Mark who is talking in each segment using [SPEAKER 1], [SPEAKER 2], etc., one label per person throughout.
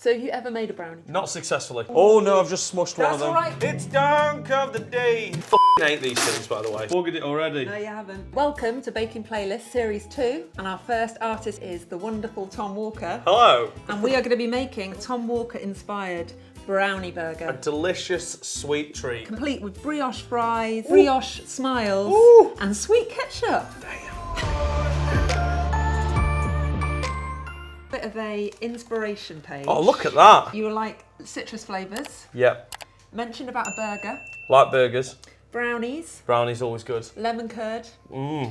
[SPEAKER 1] So have you ever made a brownie?
[SPEAKER 2] Not successfully. Oh no, I've just smushed one of them.
[SPEAKER 1] That's all right.
[SPEAKER 2] It's dunk of the day. Hate these things, by the way. Buggered it already.
[SPEAKER 1] No, you haven't. Welcome to Baking Playlist Series 2, and our first artist is the wonderful Tom Walker.
[SPEAKER 2] Hello.
[SPEAKER 1] And we are going to be making a Tom Walker inspired brownie burger.
[SPEAKER 2] A delicious sweet treat.
[SPEAKER 1] Complete with brioche fries, brioche smiles, and sweet ketchup. Bit of a inspiration page.
[SPEAKER 2] Oh, look at that.
[SPEAKER 1] You like citrus flavours.
[SPEAKER 2] Yep.
[SPEAKER 1] Mentioned about a burger.
[SPEAKER 2] Like burgers.
[SPEAKER 1] Brownies.
[SPEAKER 2] Brownies always good.
[SPEAKER 1] Lemon curd.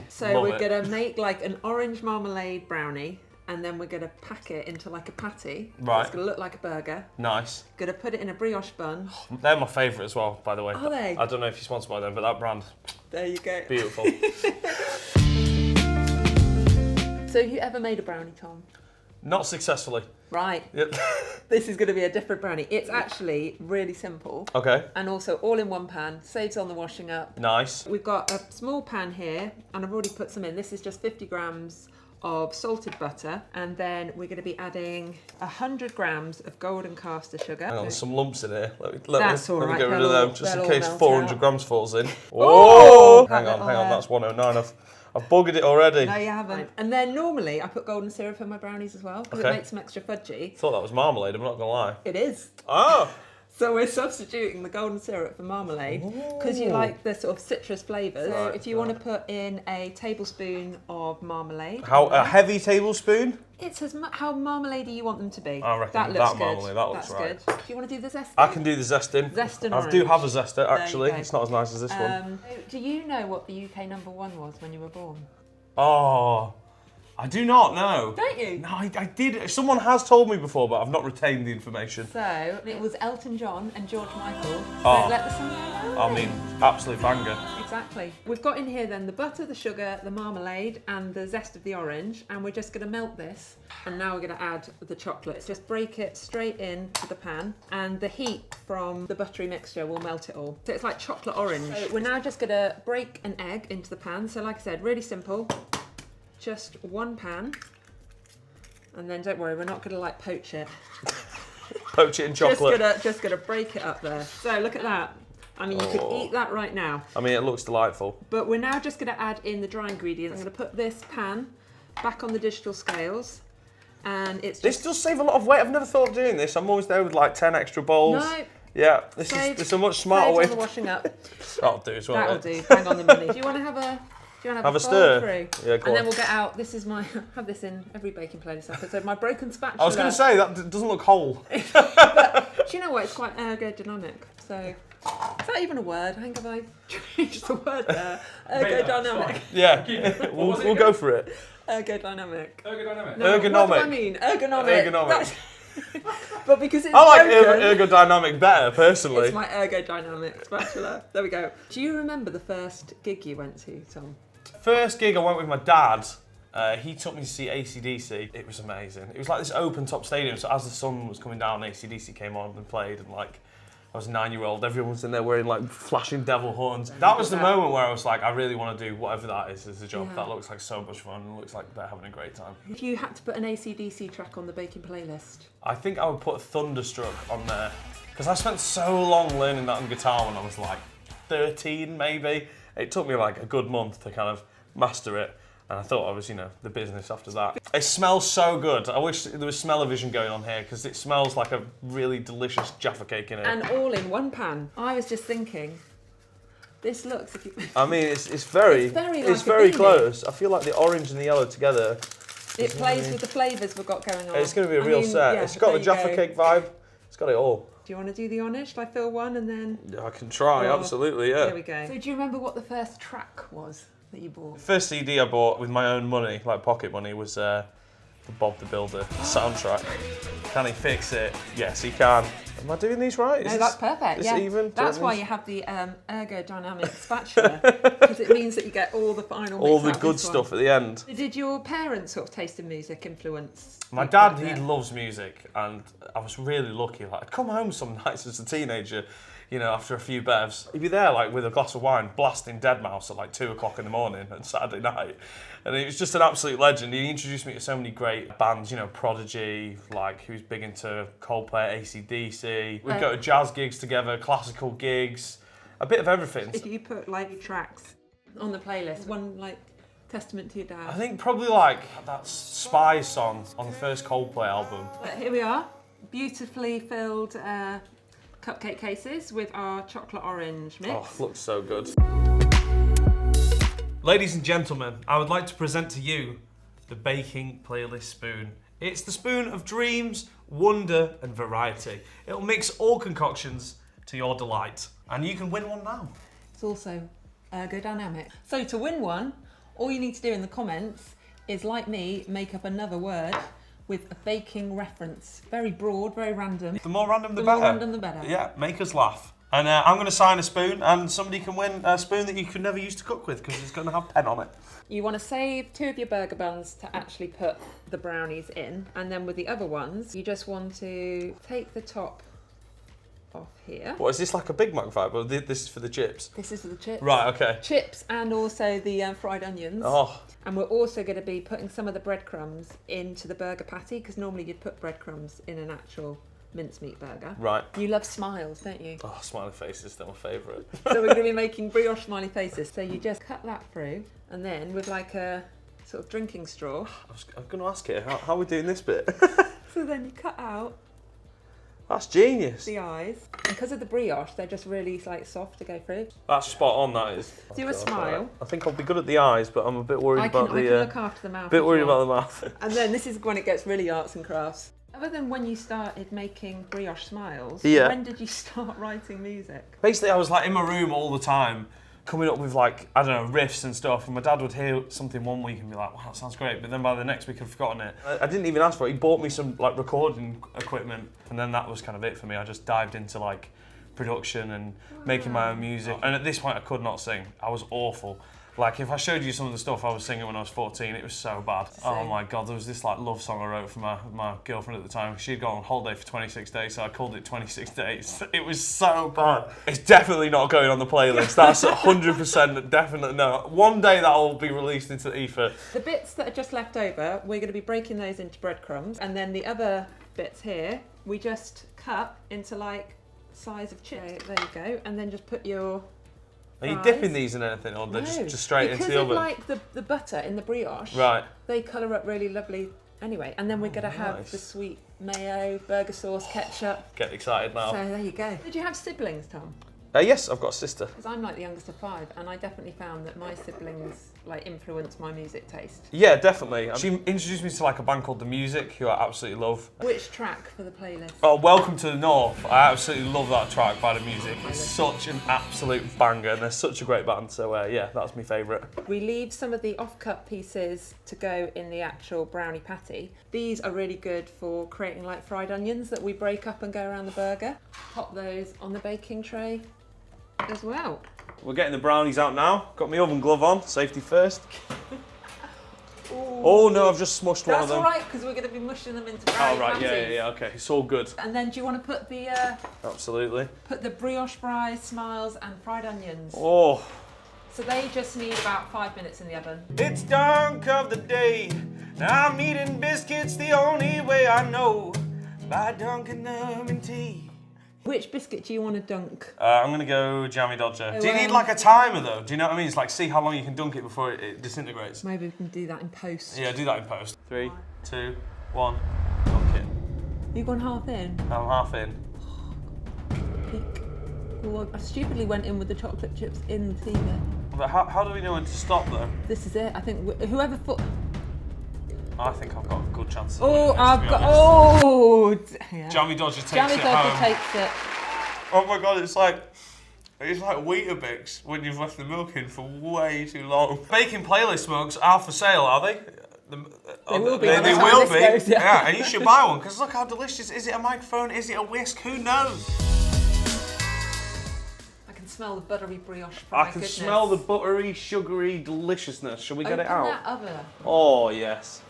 [SPEAKER 1] So
[SPEAKER 2] love
[SPEAKER 1] we're
[SPEAKER 2] it.
[SPEAKER 1] gonna make like an orange marmalade brownie, and then we're gonna pack it into like a patty.
[SPEAKER 2] Right.
[SPEAKER 1] It's gonna look like a burger.
[SPEAKER 2] Nice.
[SPEAKER 1] Gonna put it in a brioche bun.
[SPEAKER 2] They're my favourite as well, by the way.
[SPEAKER 1] Are they?
[SPEAKER 2] I don't know if you're sponsored by them, but that brand,
[SPEAKER 1] There you go.
[SPEAKER 2] beautiful.
[SPEAKER 1] So have you ever made a brownie, Tom?
[SPEAKER 2] Not successfully.
[SPEAKER 1] Right.
[SPEAKER 2] Yep.
[SPEAKER 1] This is gonna be a different brownie. It's actually really simple.
[SPEAKER 2] Okay.
[SPEAKER 1] And also all in one pan, saves on the washing up.
[SPEAKER 2] Nice.
[SPEAKER 1] We've got a small pan here, and I've already put some in. This is just 50 grams of salted butter, and then we're going to be adding 100 grams of golden caster sugar.
[SPEAKER 2] Hang on, there's some lumps in here. Let me
[SPEAKER 1] all right,
[SPEAKER 2] get rid
[SPEAKER 1] they'll
[SPEAKER 2] of them,
[SPEAKER 1] all-
[SPEAKER 2] just in
[SPEAKER 1] they'll
[SPEAKER 2] case
[SPEAKER 1] all melt
[SPEAKER 2] 400
[SPEAKER 1] out.
[SPEAKER 2] grams falls in.
[SPEAKER 1] Oh!
[SPEAKER 2] Hang
[SPEAKER 1] Have
[SPEAKER 2] on,
[SPEAKER 1] it
[SPEAKER 2] that's 109. I've buggered it already.
[SPEAKER 1] No, you haven't. And then normally I put golden syrup in my brownies as well, because
[SPEAKER 2] Okay.
[SPEAKER 1] it makes them extra fudgy.
[SPEAKER 2] Thought that was marmalade, I'm not gonna lie.
[SPEAKER 1] It is.
[SPEAKER 2] Oh!
[SPEAKER 1] So we're substituting the golden syrup for marmalade because you like the sort of citrus flavours. So
[SPEAKER 2] Right,
[SPEAKER 1] if you want to put in a tablespoon of marmalade.
[SPEAKER 2] A heavy tablespoon?
[SPEAKER 1] It's how marmalade you want them to be.
[SPEAKER 2] I reckon
[SPEAKER 1] that looks
[SPEAKER 2] that
[SPEAKER 1] good.
[SPEAKER 2] marmalade, that looks
[SPEAKER 1] That's
[SPEAKER 2] right.
[SPEAKER 1] good. Do you want to do the zesting?
[SPEAKER 2] I can do the zesting.
[SPEAKER 1] Zest and
[SPEAKER 2] I
[SPEAKER 1] orange.
[SPEAKER 2] do have a zester,
[SPEAKER 1] There you
[SPEAKER 2] actually.
[SPEAKER 1] go.
[SPEAKER 2] It's not as nice as this one.
[SPEAKER 1] Do you know what the UK #1 was when you were born?
[SPEAKER 2] Oh, I do not know.
[SPEAKER 1] Don't you?
[SPEAKER 2] No, I did. Someone has told me before, but I've not retained the information.
[SPEAKER 1] So it was Elton John and George Michael.
[SPEAKER 2] Oh.
[SPEAKER 1] So let the sun shine.
[SPEAKER 2] I mean, absolute banger.
[SPEAKER 1] Exactly. We've got in here then the butter, the sugar, the marmalade, and the zest of the orange, and we're just going to melt this. And now we're going to add the chocolate. Just break it straight into the pan, and the heat from the buttery mixture will melt it all. So it's like chocolate orange. So we're now just going to break an egg into the pan. So like I said, really simple. Just one pan, and then don't worry, we're not going to like poach it.
[SPEAKER 2] Poach it in chocolate.
[SPEAKER 1] Just gonna break it up there. So look at that. I mean, you could eat that right now.
[SPEAKER 2] I mean, it looks delightful.
[SPEAKER 1] But we're now just gonna add in the dry ingredients. I'm gonna put this pan back on the digital scales, and it's
[SPEAKER 2] This
[SPEAKER 1] just
[SPEAKER 2] does save a lot of weight. I've never thought of doing this. I'm always there with like 10 extra bowls.
[SPEAKER 1] no.
[SPEAKER 2] Yeah, this
[SPEAKER 1] Saved-
[SPEAKER 2] is a much smarter
[SPEAKER 1] saves
[SPEAKER 2] way.
[SPEAKER 1] on the washing up.
[SPEAKER 2] That'll do as well.
[SPEAKER 1] That'll
[SPEAKER 2] mate.
[SPEAKER 1] do. Bang on the money. Do you want to have a? Do you want to
[SPEAKER 2] Have a
[SPEAKER 1] fold
[SPEAKER 2] stir?
[SPEAKER 1] through?
[SPEAKER 2] Yeah, go
[SPEAKER 1] And then
[SPEAKER 2] on.
[SPEAKER 1] we'll get out. This is my. Have this in every baking playlist episode. My broken spatula.
[SPEAKER 2] I was going to say, that doesn't look whole.
[SPEAKER 1] But do you know what? It's quite ergodynamic. So is that even a word? I think if I changed the word there. Ergodynamic.
[SPEAKER 2] Yeah, we'll go for it.
[SPEAKER 1] Ergodynamic.
[SPEAKER 3] Ergodynamic.
[SPEAKER 1] No,
[SPEAKER 2] Ergonomic.
[SPEAKER 1] What do I mean? Ergonomic.
[SPEAKER 2] Ergonomic.
[SPEAKER 1] That's- but because it's
[SPEAKER 2] I like
[SPEAKER 1] broken,
[SPEAKER 2] ergodynamic better, personally.
[SPEAKER 1] it's my ergodynamic spatula. There we go. Do you remember the first gig you went to, Tom?
[SPEAKER 2] First gig I went with my dad. He took me to see AC/DC. It was amazing. It was like this open top stadium, so as the sun was coming down, AC/DC came on and played, and like I was a 9-year-old, everyone was in there wearing like flashing devil horns. That was the moment where I was like, I really want to do whatever that is as a job.
[SPEAKER 1] Yeah.
[SPEAKER 2] That looks like so much fun, and looks like they're having a great time.
[SPEAKER 1] If you had to put an AC/DC track on the baking playlist,
[SPEAKER 2] I think I would put Thunderstruck on there, because I spent so long learning that on guitar when I was like 13 maybe. It took me like a good month to kind of master it. And I thought I was, the business after that. It smells so good. I wish there was smell-o-vision going on here, because it smells like a really delicious Jaffa cake in it.
[SPEAKER 1] and all in one pan. I was just thinking, this looks. If you,
[SPEAKER 2] I mean, it's very
[SPEAKER 1] like a beanie.
[SPEAKER 2] close. I feel like the orange and the yellow together.
[SPEAKER 1] it plays with the flavours we've got going on.
[SPEAKER 2] It's going to be a
[SPEAKER 1] I
[SPEAKER 2] real
[SPEAKER 1] mean,
[SPEAKER 2] set.
[SPEAKER 1] yeah,
[SPEAKER 2] It's got
[SPEAKER 1] there
[SPEAKER 2] the
[SPEAKER 1] you
[SPEAKER 2] Jaffa
[SPEAKER 1] go.
[SPEAKER 2] cake vibe. It's got it all.
[SPEAKER 1] Do you want to do the honour? Shall I fill one and then?
[SPEAKER 2] Yeah, I can try,
[SPEAKER 1] Oh,
[SPEAKER 2] absolutely,
[SPEAKER 1] There
[SPEAKER 2] yeah.
[SPEAKER 1] we go. So do you remember what the first track was that you bought?
[SPEAKER 2] First CD I bought with my own money, like pocket money, was the Bob the Builder soundtrack. Can he fix it? Yes, he can. Am I doing these right?
[SPEAKER 1] No, that's perfect.
[SPEAKER 2] Is
[SPEAKER 1] Yeah,
[SPEAKER 2] it even?
[SPEAKER 1] that's why you have the ergodynamic spatula, because it means that you get all the final.
[SPEAKER 2] all
[SPEAKER 1] mix
[SPEAKER 2] the
[SPEAKER 1] out
[SPEAKER 2] good
[SPEAKER 1] this
[SPEAKER 2] stuff
[SPEAKER 1] one.
[SPEAKER 2] at the end.
[SPEAKER 1] Did your parents sort of taste in music influence?
[SPEAKER 2] My
[SPEAKER 1] you
[SPEAKER 2] dad,
[SPEAKER 1] back
[SPEAKER 2] he
[SPEAKER 1] then?
[SPEAKER 2] loves music, and I was really lucky. Like, I'd come home some nights as a teenager, after a few bevs. He'd be there, like, with a glass of wine, blasting Deadmau5 at like 2 o'clock in the morning on Saturday night. And he was just an absolute legend. He introduced me to so many great bands, you know, Prodigy, like he was big into Coldplay, AC/DC. We'd go to jazz gigs together, classical gigs, a bit of everything.
[SPEAKER 1] If you put like tracks on the playlist, one like testament to your dad.
[SPEAKER 2] I think probably like that Spy song on the first Coldplay album.
[SPEAKER 1] But here we are, beautifully filled cupcake cases with our chocolate orange mix.
[SPEAKER 2] Oh, looks so good. Ladies and gentlemen, I would like to present to you the baking playlist spoon. It's the spoon of dreams, wonder and variety. It'll mix all concoctions to your delight. And you can win one now.
[SPEAKER 1] It's also ergodynamic. So to win one, all you need to do in the comments is, like me, make up another word with a baking reference. Very broad, very random.
[SPEAKER 2] The more random the better.
[SPEAKER 1] The more random the better.
[SPEAKER 2] Yeah, make us laugh. And I'm going to sign a spoon, and somebody can win a spoon that you could never use to cook with because it's going to have pen on it.
[SPEAKER 1] You want to save 2 of your burger buns to actually put the brownies in, and then with the other ones, you just want to take the top off here.
[SPEAKER 2] What, is this like a Big Mac vibe, or this is for the chips?
[SPEAKER 1] This is for the chips.
[SPEAKER 2] Right, okay.
[SPEAKER 1] Chips and also the fried onions.
[SPEAKER 2] Oh.
[SPEAKER 1] And we're also going to be putting some of the breadcrumbs into the burger patty, because normally you'd put breadcrumbs in an actual mincemeat burger.
[SPEAKER 2] Right.
[SPEAKER 1] You love smiles, don't you?
[SPEAKER 2] Oh, smiley faces, they're my favourite.
[SPEAKER 1] So we're going to be making brioche smiley faces. So you just cut that through, and then with like a sort of drinking straw.
[SPEAKER 2] I'm going to ask it, how are we doing this bit?
[SPEAKER 1] So then you cut out
[SPEAKER 2] That's genius.
[SPEAKER 1] the eyes. And because of the brioche, they're just really like soft to go through.
[SPEAKER 2] That's spot on, that is.
[SPEAKER 1] Do a smile.
[SPEAKER 2] I think I'll be good at the eyes, but I'm a bit worried
[SPEAKER 1] I can
[SPEAKER 2] about
[SPEAKER 1] look after the mouth.
[SPEAKER 2] bit worried
[SPEAKER 1] as well.
[SPEAKER 2] about the mouth.
[SPEAKER 1] And then this is when it gets really arts and crafts. Other than when you started making brioche smiles,
[SPEAKER 2] Yeah.
[SPEAKER 1] when did you start writing music?
[SPEAKER 2] Basically, I was like in my room all the time, coming up with like, I don't know, riffs and stuff, and my dad would hear something one week and be like, wow, that sounds great, but then by the next week I'd forgotten it. I didn't even ask for it. He bought me some like recording equipment, and then that was kind of it for me. I just dived into like production and making my own music, and at this point I could not sing. I was awful. Like, if I showed you some of the stuff I was singing when I was 14, it was so bad. Oh my God, there was this like love song I wrote for my girlfriend at the time. She'd gone on holiday for 26 days, so I called it 26 Days. It was so bad. It's definitely not going on the playlist. That's 100% definitely no. One day that will be released into the ether.
[SPEAKER 1] The bits that are just left over, we're going to be breaking those into breadcrumbs, and then the other bits here, we just cut into like size of chips. There you go, and then just put your
[SPEAKER 2] Are you
[SPEAKER 1] fries.
[SPEAKER 2] dipping these in anything, or they're just straight into the oven?
[SPEAKER 1] Because of like the butter in the brioche,
[SPEAKER 2] Right.
[SPEAKER 1] they colour up really lovely anyway. And then we're going to have
[SPEAKER 2] nice.
[SPEAKER 1] the sweet mayo, burger sauce, ketchup.
[SPEAKER 2] Get excited now.
[SPEAKER 1] So there you go. Did you have siblings, Tom?
[SPEAKER 2] Yes, I've got a sister.
[SPEAKER 1] Because I'm like the youngest of 5, and I definitely found that my siblings like influenced my music taste.
[SPEAKER 2] Yeah, definitely. She introduced me to like a band called The Music, who I absolutely love.
[SPEAKER 1] Which track for the playlist?
[SPEAKER 2] Oh, Welcome to the North. I absolutely love that track by The Music. It's such an absolute banger, and they're such a great band. So yeah, that's my favourite.
[SPEAKER 1] We leave some of the off-cut pieces to go in the actual brownie patty. These are really good for creating like fried onions that we break up and go around the burger. Pop those on the baking tray as well.
[SPEAKER 2] We're getting the brownies out now. Got my oven glove on, safety first. Oh no, I've just smushed one of
[SPEAKER 1] That's
[SPEAKER 2] them.
[SPEAKER 1] all right, because we're going to be mushing them into brownie
[SPEAKER 2] Oh right,
[SPEAKER 1] patties.
[SPEAKER 2] yeah, okay, it's all good.
[SPEAKER 1] And then do you want to put the
[SPEAKER 2] Absolutely.
[SPEAKER 1] brioche fries, smiles, and fried onions?
[SPEAKER 2] Oh.
[SPEAKER 1] So they just need about 5 minutes in the oven.
[SPEAKER 2] It's dunk of the day. Now I'm eating biscuits the only way I know, by dunking them in tea.
[SPEAKER 1] Which biscuit do you want to dunk?
[SPEAKER 2] I'm going to go Jammy Dodger.
[SPEAKER 1] Oh,
[SPEAKER 2] Do you need like a timer though? Do you know what I mean? It's like, see how long you can dunk it before it disintegrates.
[SPEAKER 1] Maybe we can do that in post.
[SPEAKER 2] Yeah, do that in post. 3, 2, 1, dunk it.
[SPEAKER 1] You've gone half in?
[SPEAKER 2] I'm half in.
[SPEAKER 1] Peek. Well, I stupidly went in with the chocolate chips in the tea bit.
[SPEAKER 2] But how do we know when to stop though?
[SPEAKER 1] This is it. I think whoever thought.
[SPEAKER 2] I think I've got a good chance of
[SPEAKER 1] Oh,
[SPEAKER 2] winning this, to
[SPEAKER 1] I've
[SPEAKER 2] be
[SPEAKER 1] got.
[SPEAKER 2] honest.
[SPEAKER 1] Oh, yeah.
[SPEAKER 2] Jammy Dodger takes
[SPEAKER 1] Jammy
[SPEAKER 2] it
[SPEAKER 1] Dodger
[SPEAKER 2] home.
[SPEAKER 1] takes it.
[SPEAKER 2] Oh my God, it's like Weetabix when you've left the milk in for way too long. Baking playlist mugs are for sale, are they?
[SPEAKER 1] They will be.
[SPEAKER 2] They
[SPEAKER 1] by the time
[SPEAKER 2] will
[SPEAKER 1] this
[SPEAKER 2] be.
[SPEAKER 1] goes,
[SPEAKER 2] Yeah, and you should buy one because look how delicious. Is it a microphone? Is it a whisk? Who knows?
[SPEAKER 1] I can smell the buttery brioche.
[SPEAKER 2] I can smell the buttery, sugary deliciousness. Shall we get it out?
[SPEAKER 1] Open that oven.
[SPEAKER 2] Oh yes.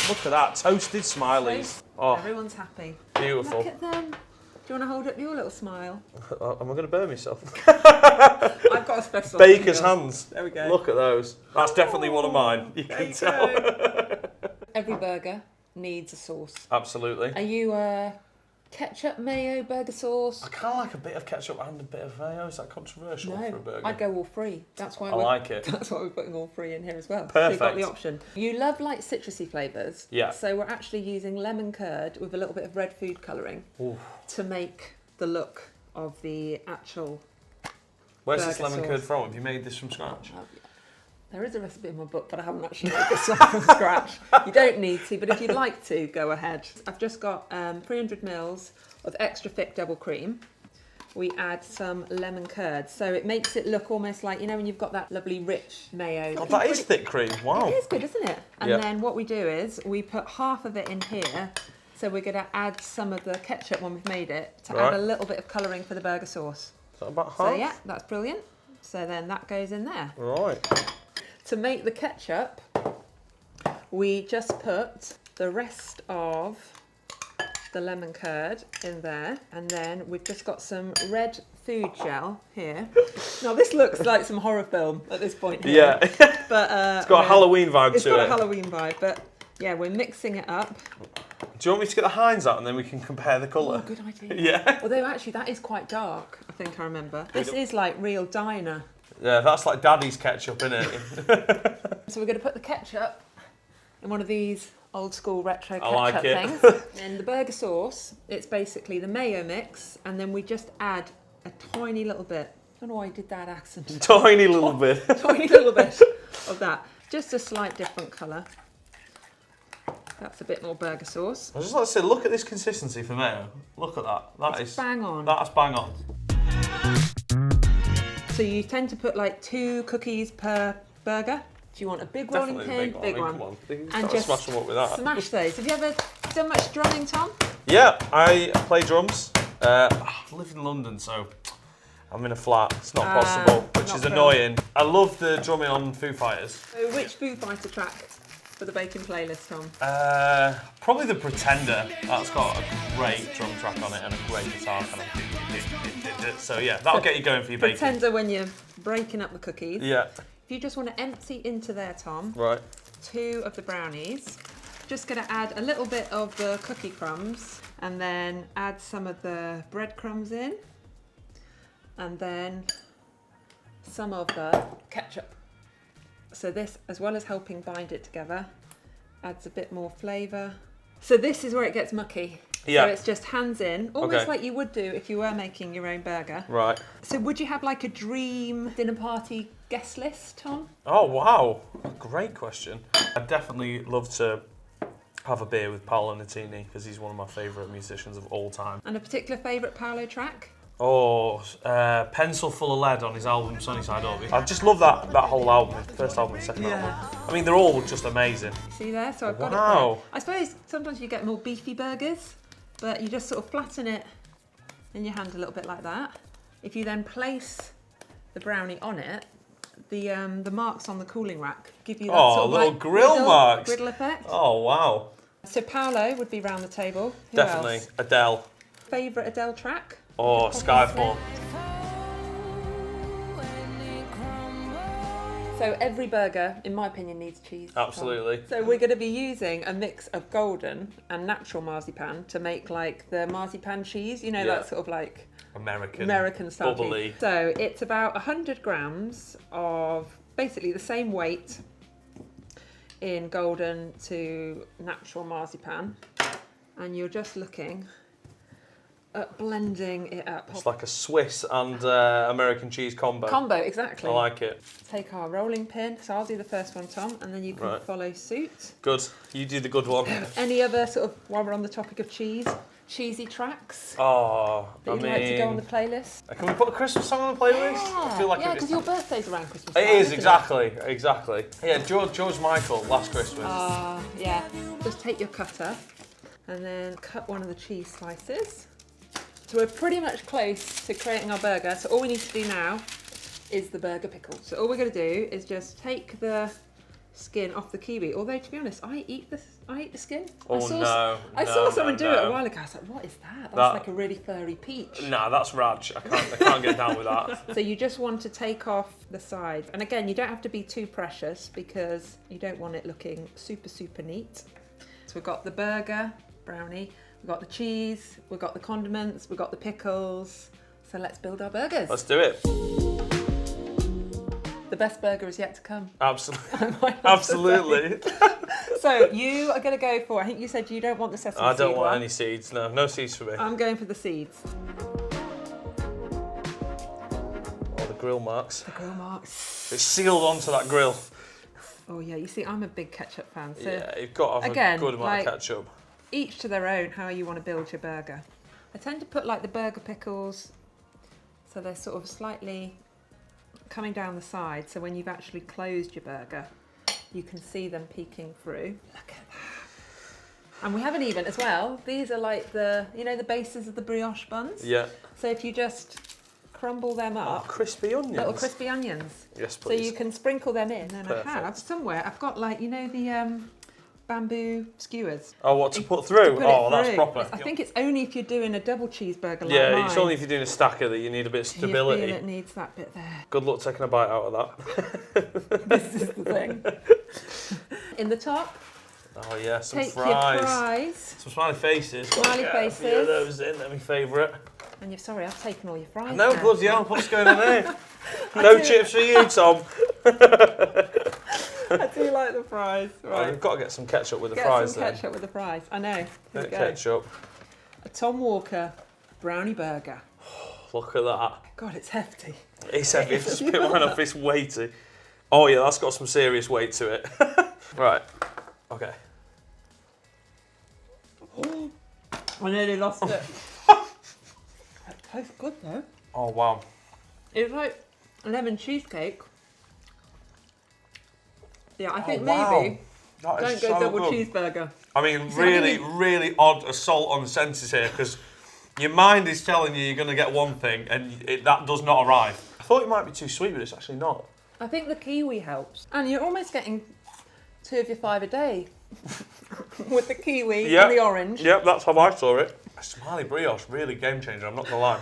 [SPEAKER 2] Look at that, toasted smileys. Oh,
[SPEAKER 1] Everyone's happy.
[SPEAKER 2] beautiful.
[SPEAKER 1] Look at them. Do you want to hold up your little smile?
[SPEAKER 2] Am I going to burn myself?
[SPEAKER 1] I've got a special
[SPEAKER 2] Baker's hands.
[SPEAKER 1] There we go.
[SPEAKER 2] Look at those. That's definitely one of mine. You can tell.
[SPEAKER 1] Every burger needs a sauce.
[SPEAKER 2] Absolutely.
[SPEAKER 1] Are you a ketchup, mayo, burger sauce?
[SPEAKER 2] I kind of like a bit of ketchup and a bit of mayo. Is that controversial for a burger?
[SPEAKER 1] I'd go all three. That's why
[SPEAKER 2] I like it.
[SPEAKER 1] That's why we're putting all three in here as well.
[SPEAKER 2] Perfect.
[SPEAKER 1] So you've got the option. You love like citrusy flavours.
[SPEAKER 2] Yeah.
[SPEAKER 1] So we're actually using lemon curd with a little bit of red food colouring to make the look of the actual.
[SPEAKER 2] Where's this
[SPEAKER 1] burger
[SPEAKER 2] lemon
[SPEAKER 1] sauce.
[SPEAKER 2] curd from? Have you made this from scratch?
[SPEAKER 1] There is a recipe in my book, but I haven't actually made this one from scratch. You don't need to, but if you'd like to, go ahead. I've just got 300 mils of extra thick double cream. We add some lemon curd, so it makes it look almost like, you know, when you've got that lovely rich mayo.
[SPEAKER 2] God, that is thick cream. Wow.
[SPEAKER 1] It is good, isn't it? And then what we do is we put half of it in here. So we're going to add some of the ketchup when we've made it to add a little bit of colouring for the burger sauce.
[SPEAKER 2] Is that about half?
[SPEAKER 1] So yeah, that's brilliant. So then that goes in there.
[SPEAKER 2] Right.
[SPEAKER 1] To make the ketchup, we just put the rest of the lemon curd in there, and then we've just got some red food gel here. Now this looks like some horror film at this point here.
[SPEAKER 2] Yeah.
[SPEAKER 1] But
[SPEAKER 2] it's got a Halloween vibe to it.
[SPEAKER 1] It's got a Halloween vibe, but yeah, we're mixing it up.
[SPEAKER 2] Do you want me to get the Heinz out and then we can compare the colour?
[SPEAKER 1] Oh, good idea.
[SPEAKER 2] Yeah.
[SPEAKER 1] Although actually that is quite dark, I think I remember. This is like real diner.
[SPEAKER 2] Yeah, that's like Daddy's ketchup, isn't it?
[SPEAKER 1] So we're going to put the ketchup in one of these old school retro ketchup
[SPEAKER 2] like it.
[SPEAKER 1] things. And the burger sauce, it's basically the mayo mix, and then we just add a tiny little bit. I don't know why I did that accent.
[SPEAKER 2] Tiny little bit.
[SPEAKER 1] Tiny little bit of that. Just a slight different colour. That's a bit more burger sauce.
[SPEAKER 2] I was just like to say, look at this consistency for mayo. Look at that.
[SPEAKER 1] It's bang on.
[SPEAKER 2] That's bang on.
[SPEAKER 1] So you tend to put like 2 cookies per burger. Do you want a big rolling pin?
[SPEAKER 2] Big one.
[SPEAKER 1] One.
[SPEAKER 2] And just smash them up with that.
[SPEAKER 1] Smash those. Have you ever done much drumming, Tom?
[SPEAKER 2] Yeah, I play drums. I live in London, so I'm in a flat. It's not possible, which is annoying. I love the drumming on Foo Fighters.
[SPEAKER 1] So which Foo Fighter track for the bacon playlist, Tom?
[SPEAKER 2] Probably the Pretender. That's got a great drum track on it and a great guitar kind of. So yeah, that'll get you going for your bacon.
[SPEAKER 1] Pretender when you're breaking up the cookies.
[SPEAKER 2] Yeah.
[SPEAKER 1] If you just want to empty into there, Tom,
[SPEAKER 2] Right.
[SPEAKER 1] 2 of the brownies. Just going to add a little bit of the cookie crumbs and then add some of the breadcrumbs in, and then some of the ketchup. So this, as well as helping bind it together, adds a bit more flavour. So this is where it gets mucky.
[SPEAKER 2] Yeah.
[SPEAKER 1] So it's just hands in, almost like you would do if you were making your own burger.
[SPEAKER 2] Right.
[SPEAKER 1] So would you have like a dream dinner party guest list, Tom?
[SPEAKER 2] Oh, wow. Great question. I'd definitely love to have a beer with Paolo Nutini because he's one of my favourite musicians of all time.
[SPEAKER 1] And a particular favourite Paolo track?
[SPEAKER 2] Oh, Pencil Full of Lead on his album Sunnyside Up. I just love that whole album, first album and second album. I mean, they're all just amazing.
[SPEAKER 1] See there? So I've got it
[SPEAKER 2] Wow.
[SPEAKER 1] there. I suppose sometimes you get more beefy burgers, but you just sort of flatten it in your hand a little bit like that. If you then place the brownie on it, the marks on the cooling rack give you that sort of
[SPEAKER 2] little
[SPEAKER 1] like
[SPEAKER 2] griddle marks.
[SPEAKER 1] Griddle effect.
[SPEAKER 2] Oh, wow.
[SPEAKER 1] So Paolo would be round the table. Who
[SPEAKER 2] Definitely.
[SPEAKER 1] else?
[SPEAKER 2] Adele.
[SPEAKER 1] Favourite Adele track?
[SPEAKER 2] Oh, Skyfall.
[SPEAKER 1] So every burger, in my opinion, needs cheese.
[SPEAKER 2] Absolutely.
[SPEAKER 1] So we're going to be using a mix of golden and natural marzipan to make like the marzipan cheese, you know, that sort of like
[SPEAKER 2] American
[SPEAKER 1] style
[SPEAKER 2] bubbly.
[SPEAKER 1] cheese. So it's about 100 grams of basically the same weight in golden to natural marzipan, and you're just looking at blending it up.
[SPEAKER 2] It's like a Swiss and American cheese combo.
[SPEAKER 1] Combo, exactly.
[SPEAKER 2] I like it.
[SPEAKER 1] Take our rolling pin. So I'll do the first one, Tom, and then you can follow suit.
[SPEAKER 2] Good. You do the good one.
[SPEAKER 1] Any other sort of, while we're on the topic of cheese, cheesy tracks
[SPEAKER 2] Oh,
[SPEAKER 1] that you'd like to go on the playlist?
[SPEAKER 2] Can we put a Christmas song on the playlist?
[SPEAKER 1] Yeah,
[SPEAKER 2] I feel like
[SPEAKER 1] because your birthday's around Christmas
[SPEAKER 2] It
[SPEAKER 1] time,
[SPEAKER 2] is,
[SPEAKER 1] isn't
[SPEAKER 2] exactly. Yeah, George Michael, Last Christmas.
[SPEAKER 1] Yeah. Just take your cutter and then cut one of the cheese slices. So we're pretty much close to creating our burger. So all we need to do now is the burger pickles. So all we're going to do is just take the skin off the kiwi. Although to be honest, I eat the skin.
[SPEAKER 2] Oh
[SPEAKER 1] I saw someone do it a while ago. I was like, what is that? That's like a really furry peach.
[SPEAKER 2] Nah, that's Raj. I can't get down with that.
[SPEAKER 1] So you just want to take off the sides. And again, you don't have to be too precious because you don't want it looking super, super neat. So we've got the burger, brownie, we've got the cheese, we've got the condiments, we've got the pickles. So let's build our burgers.
[SPEAKER 2] Let's do it.
[SPEAKER 1] The best burger is yet to come.
[SPEAKER 2] Absolutely. Absolutely.
[SPEAKER 1] So you are going to go for, I think you said you don't want the sesame seed.
[SPEAKER 2] I don't want
[SPEAKER 1] one.
[SPEAKER 2] any seeds, no seeds for me.
[SPEAKER 1] I'm going for the seeds.
[SPEAKER 2] Oh, the grill marks.
[SPEAKER 1] The grill marks.
[SPEAKER 2] It's sealed onto that grill.
[SPEAKER 1] Oh yeah, you see, I'm a big ketchup fan. So
[SPEAKER 2] yeah, you've got to have a good amount of ketchup.
[SPEAKER 1] Each to their own, how you want to build your burger. I tend to put like the burger pickles, so they're sort of slightly coming down the side, so when you've actually closed your burger, you can see them peeking through. Look at that. And we haven't even, as well, these are like the bases of the brioche buns.
[SPEAKER 2] Yeah.
[SPEAKER 1] So if you just crumble them up.
[SPEAKER 2] Oh, crispy onions.
[SPEAKER 1] Little crispy onions.
[SPEAKER 2] Yes, please.
[SPEAKER 1] So you can sprinkle them in. And
[SPEAKER 2] Perfect.
[SPEAKER 1] I have somewhere, I've got like, the bamboo skewers.
[SPEAKER 2] Oh, what, to put through? That's proper.
[SPEAKER 1] I think it's only if you're doing a double cheeseburger like
[SPEAKER 2] yeah,
[SPEAKER 1] mine.
[SPEAKER 2] it's only if you're doing a stacker that you need a bit of stability.
[SPEAKER 1] You feel it needs that bit there.
[SPEAKER 2] Good luck taking a bite out of that.
[SPEAKER 1] This is the thing. In the top,
[SPEAKER 2] oh yeah, some
[SPEAKER 1] take
[SPEAKER 2] fries.
[SPEAKER 1] your fries.
[SPEAKER 2] Some smiley faces.
[SPEAKER 1] Smiley faces.
[SPEAKER 2] A few of those in, they're my favourite.
[SPEAKER 1] And I've taken all your fries.
[SPEAKER 2] No,
[SPEAKER 1] now.
[SPEAKER 2] bloody hell, what's going on here? No chips for you, Tom.
[SPEAKER 1] I do like the fries. Right.
[SPEAKER 2] Oh, you've got to get some ketchup with the
[SPEAKER 1] Get
[SPEAKER 2] fries
[SPEAKER 1] some ketchup with the fries. I know. Here we go.
[SPEAKER 2] Ketchup.
[SPEAKER 1] A Tom Walker brownie burger.
[SPEAKER 2] Look at that.
[SPEAKER 1] God, it's hefty.
[SPEAKER 2] It's heavy. If I spit mine off, it's weighty. Oh yeah, that's got some serious weight to it. Right. Okay.
[SPEAKER 1] I nearly lost it. It tastes good though.
[SPEAKER 2] Oh wow.
[SPEAKER 1] It's like lemon cheesecake. Yeah, I think
[SPEAKER 2] wow.
[SPEAKER 1] maybe
[SPEAKER 2] That
[SPEAKER 1] don't
[SPEAKER 2] is
[SPEAKER 1] go
[SPEAKER 2] so
[SPEAKER 1] double
[SPEAKER 2] good.
[SPEAKER 1] cheeseburger.
[SPEAKER 2] I mean, really odd assault on the senses here, because your mind is telling you you're going to get one thing and that does not arrive. I thought it might be too sweet, but it's actually not.
[SPEAKER 1] I think the kiwi helps. And you're almost getting 2 of your 5 a day with the kiwi and the orange.
[SPEAKER 2] Yep, that's how I saw it. A smiley brioche, really game changer, I'm not going to lie.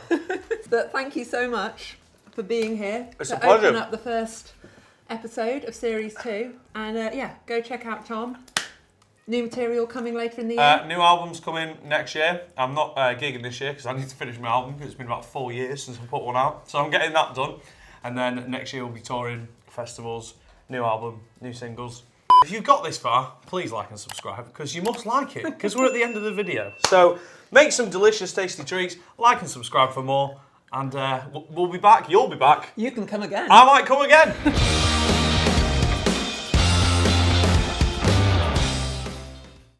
[SPEAKER 1] But thank you so much for being here.
[SPEAKER 2] It's
[SPEAKER 1] to
[SPEAKER 2] a pleasure.
[SPEAKER 1] Open up the first episode of Series 2. And yeah, go check out Tom. New material coming later in the year.
[SPEAKER 2] New album's coming next year. I'm not gigging this year because I need to finish my album because it's been about 4 years since I put one out. So I'm getting that done. And then next year we'll be touring festivals, new album, new singles. If you've got this far, please like and subscribe because you must like it because we're at the end of the video. So make some delicious, tasty treats, like and subscribe for more. And we'll be back. You'll be back.
[SPEAKER 1] You can come again.
[SPEAKER 2] I might come again.